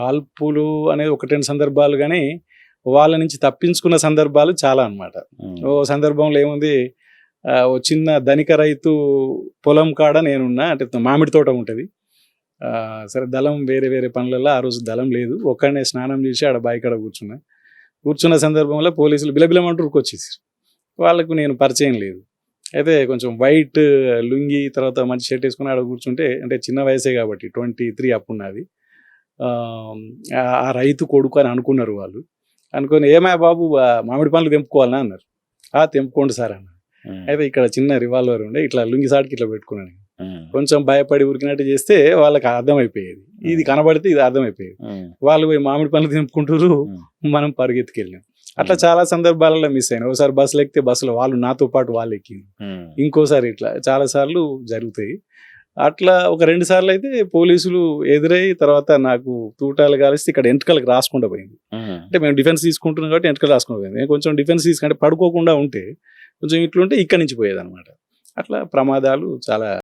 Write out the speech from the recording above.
కాల్పులు అనేది 1, 2 సందర్భాలు గానీ, వాళ్ళ నుంచి తప్పించుకున్న సందర్భాలు చాలా అన్నమాట. ఓ సందర్భంలో ఏముంది, ఓ చిన్న ధనిక రైతు పొలం కాడ నేనున్నా. అంటే మామిడి తోట ఉంటది. సరే దళం వేరే వేరే పనులలో ఆ రోజు దళం లేదు. ఒక్కడినే స్నానం చేసి ఆడ బావి కాడ కూర్చున్నా. కూర్చున్న సందర్భంలో పోలీసులు బిలబిలమంటూ ఉరుకొచ్చేసారు. వాళ్ళకు నేను పరిచయం లేదు. అయితే కొంచెం వైట్ లుంగీ, తర్వాత మంచి షర్ట్ వేసుకుని ఆడ కూర్చుంటే, అంటే చిన్న వయసే కాబట్టి 23 అప్పుడు నాది. ఆ రైతు కొడుకు అని అనుకున్నారు వాళ్ళు. అనుకొని, "ఏమయ్య బాబు మామిడి పండ్లు తెంపుకోవాలనా" అన్నారు. తెంపుకోండి సార్ అన్న. అయితే ఇక్కడ చిన్న రివాల్వర్ ఉండే, ఇట్లా లుంగి సాటుకి ఇట్లా పెట్టుకున్నాను. కొంచెం భయపడి ఉరికినట్టు చేస్తే వాళ్ళకి అర్థమైపోయేది. ఇది కనబడితే ఇది అర్థమైపోయేది. వాళ్ళు పోయి మామిడి పండ్లు తెంపుకుంటారు, మనం పరిగెత్తుకెళ్ళాం. అట్లా చాలా సందర్భాలలో మిస్ అయినా. ఒకసారి బస్సులు ఎక్కితే బస్సులో వాళ్ళు నాతో పాటు వాళ్ళు ఎక్కింది. ఇంకోసారి ఇట్లా చాలా సార్లు జరుగుతాయి. అట్లా ఒక 2 సార్లు అయితే పోలీసులు ఎదురై, తర్వాత నాకు తూటాలు కాలిస్తే ఇక్కడ ఎంట్రుకలకు రాసుకుంటూ పోయింది. అంటే మేము డిఫెన్స్ తీసుకుంటున్నాం కాబట్టి ఎంట్రుకలు రాసుకుంటూ పోయింది. నేను కొంచెం డిఫెన్స్ తీసుకుంటే పడుకోకుండా ఉంటే కొంచెం ఇట్లుంటే ఇక్కడి నుంచి పోయేది అనమాట. అట్లా ప్రమాదాలు చాలా